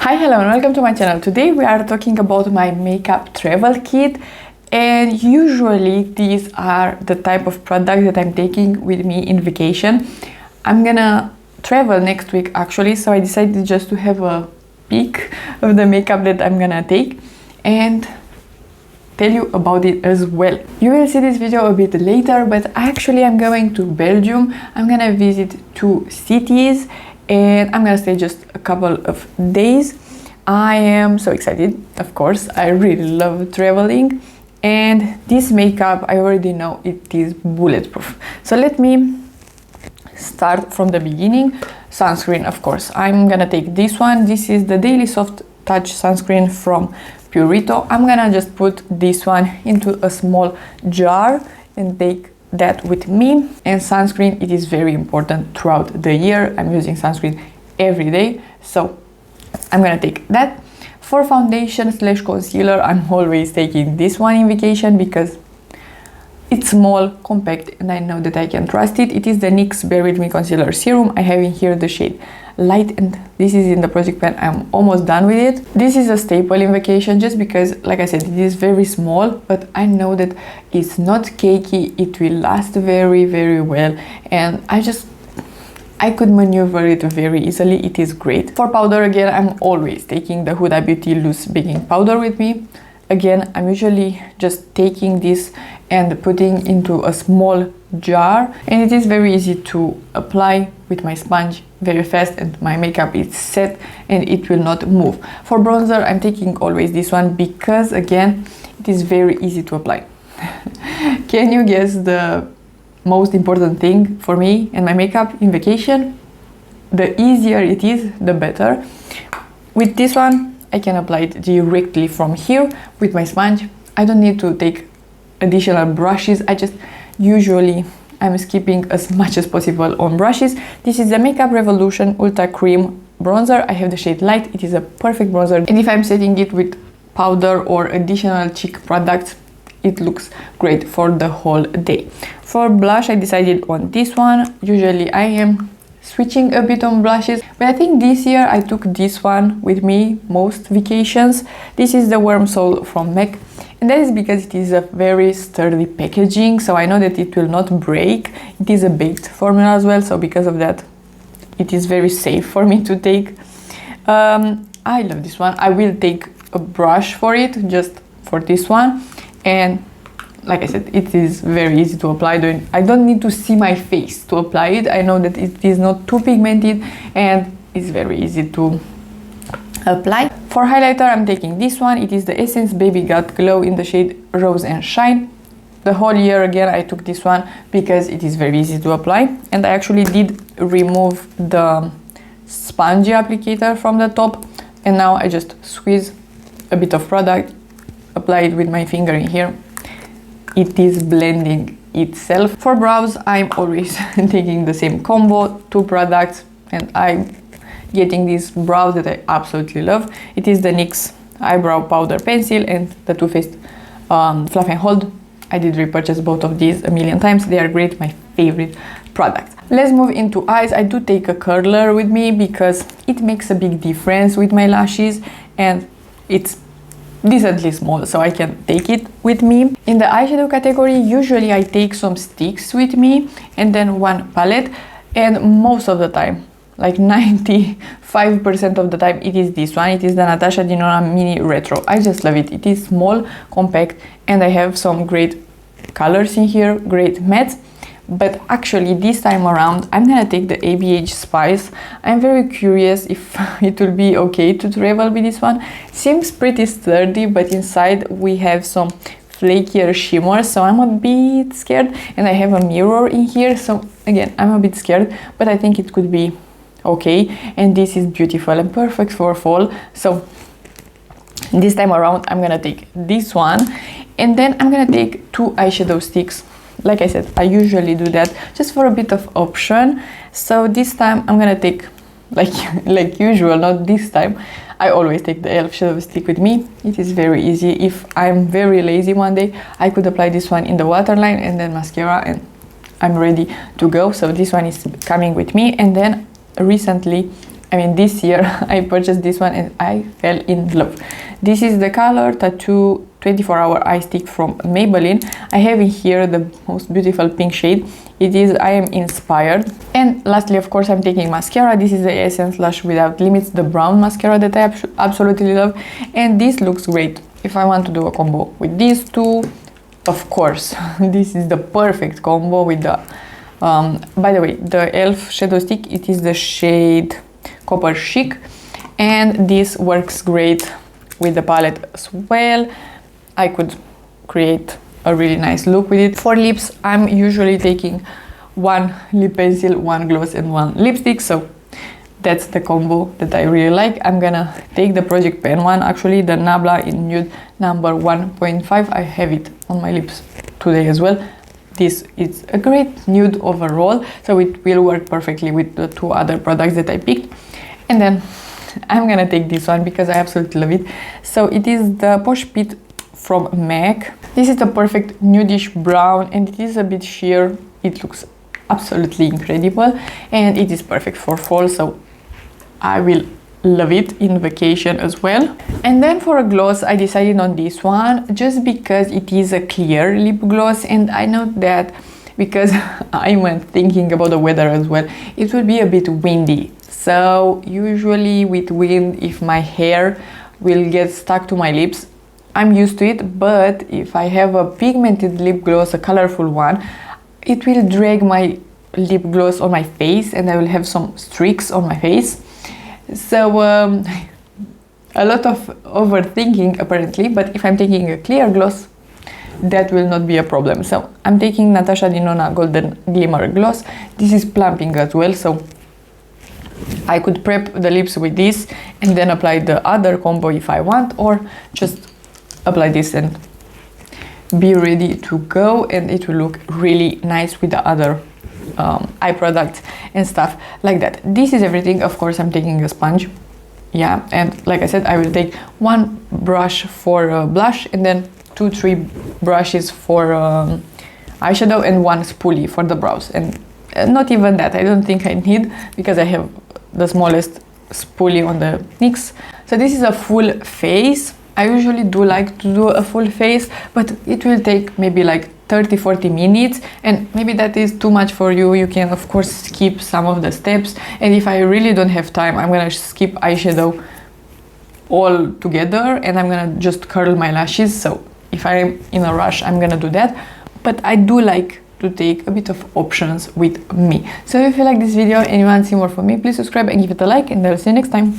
Hi, hello and welcome to my channel. Today we are talking about my makeup travel kit, and usually these are the type of products that I'm taking with me in vacation. I'm gonna travel next week actually, so I decided just to have a peek of the makeup that I'm gonna take and tell you about it as well. You will see this video a bit later, but actually I'm going to Belgium. I'm gonna visit 2 cities and I'm gonna stay just a couple of days. I am so excited, of course. I really love traveling, and this makeup, I already know it is bulletproof. So let me start from the beginning. Sunscreen, of course. I'm gonna take this one. This is the Daily Soft Touch sunscreen from Purito. I'm gonna just put this one into a small jar and take that with me. And sunscreen, it is very important throughout the year. I'm using sunscreen every day, so I'm gonna take that. For foundation slash concealer, I'm always taking this one in vacation because it's small, compact, and I know that I can trust it. It is the NYX Bear With Me Concealer Serum. I have in here the shade Light, and this is in the project pan. I'm almost done with it. This is a staple in vacation just because, like I said, it is very small, but I know that it's not cakey. It will last very, very well, and I could maneuver it very easily. It is great. For powder, again, I'm always taking the Huda Beauty loose baking powder with me. Again, I'm usually just taking this and putting into a small jar, and it is very easy to apply with my sponge very fast, and my makeup is set and it will not move. For bronzer, I'm taking always this one because, again, it is very easy to apply. Can you guess the most important thing for me and my makeup in vacation? The easier it is, the better. With this one, I can apply it directly from here with my sponge. I don't need to take additional brushes. I'm skipping as much as possible on brushes. This is the Makeup Revolution Ultra Cream Bronzer. I have the shade Light. It is a perfect bronzer, and if I'm setting it with powder or additional cheek products, it looks great for the whole day. For blush, I decided on this one. Usually I am switching a bit on blushes, but I think this year I took this one with me most vacations. This is the Warm Soul from MAC, and that is because it is a very sturdy packaging, so I know that it will not break. It is a baked formula as well, so because of that it is very safe for me to take. I love this one. I will take a brush for it, just for this one, and like I said, it is very easy to apply. I don't need to see my face to apply it. I know that it is not too pigmented and it's very easy to apply. For highlighter, I'm taking this one. It is the Essence Baby Got Glow in the shade Rose and Shine. The whole year, again, I took this one because it is very easy to apply. And I actually did remove the spongy applicator from the top. And now I just squeeze a bit of product, apply it with my finger in here. It is blending itself. For brows, I'm always taking the same combo, 2 products, and I'm getting this brow that I absolutely love. It is the NYX Eyebrow Powder Pencil and the Too Faced Fluff and Hold. I did repurchase both of these a million times. They are great, my favorite products. Let's move into eyes. I do take a curler with me because it makes a big difference with my lashes, and it's decently small, so I can take it with me. In the eyeshadow category, usually I take some sticks with me and then 1 palette, and most of the time, like 95% of the time, it is this one. It is the Natasha Denona Mini Retro. I just love it. It is small, compact, and I have some great colors in here, great mattes. But actually this time around I'm gonna take the ABH Spice. I'm very curious if it will be okay to travel with this one. Seems pretty sturdy, but inside we have some flakier shimmer, so I'm a bit scared. And I have a mirror in here, so again, I'm a bit scared, but I think it could be okay. And this is beautiful and perfect for fall, so this time around I'm gonna take this one. And then I'm gonna take 2 eyeshadow sticks. Like I said, I usually do that just for a bit of option. So this time I'm gonna take, like usual, not this time, I always take the E.L.F shadow stick with me. It is very easy. If I'm very lazy one day, I could apply this one in the waterline and then mascara, and I'm ready to go. So this one is coming with me. And then recently I mean this year I purchased this one and I fell in love. This is the color Tattoo 24-hour eye stick from Maybelline. I have in here the most beautiful pink shade. It is I Am Inspired. And lastly, of course, I'm taking mascara. This is the Essence Lash Without Limits, the brown mascara that I absolutely love, and this looks great. If I want to do a combo with these two, of course, this is the perfect combo with the by the way, the E.L.F shadow stick, it is the shade Copper Chic, and this works great with the palette as well. I could create a really nice look with it. For lips, I'm usually taking one lip pencil, one gloss and one lipstick, so that's the combo that I really like. I'm gonna take the Project Pen one, actually the Nabla in Nude number 1.5. I have it on my lips today as well. This is a great nude overall, so it will work perfectly with the two other products that I picked. And then I'm gonna take this one because I absolutely love it. So it is the Posh Pit from MAC. This is the perfect nudish brown and it is a bit sheer. It looks absolutely incredible and it is perfect for fall, so I will love it in vacation as well. And then for a gloss, I decided on this one just because it is a clear lip gloss, and I know that because I went thinking about the weather as well, it will be a bit windy. So usually with wind, if my hair will get stuck to my lips, I'm used to it, but if I have a pigmented lip gloss, a colorful one, it will drag my lip gloss on my face and I will have some streaks on my face. So a lot of overthinking apparently, but if I'm taking a clear gloss, that will not be a problem. So I'm taking Natasha Denona Golden Glimmer Gloss. This is plumping as well, so I could prep the lips with this and then apply the other combo if I want, or just apply this and be ready to go, and it will look really nice with the other eye products and stuff like that. This is everything. Of course, I'm taking a sponge, yeah, and like I said, I will take one brush for blush and then 2-3 brushes for eyeshadow and one spoolie for the brows, and not even that I don't think I need because I have the smallest spoolie on the NYX. So this is a full face. I usually do like to do a full face, but it will take maybe like 30-40 minutes, and maybe that is too much for you. You can of course skip some of the steps, and if I really don't have time, I'm gonna skip eyeshadow all together and I'm gonna just curl my lashes. So if I'm in a rush, I'm gonna do that, but I do like to take a bit of options with me. So if you like this video and you want to see more from me, please subscribe and give it a like, and I'll see you next time.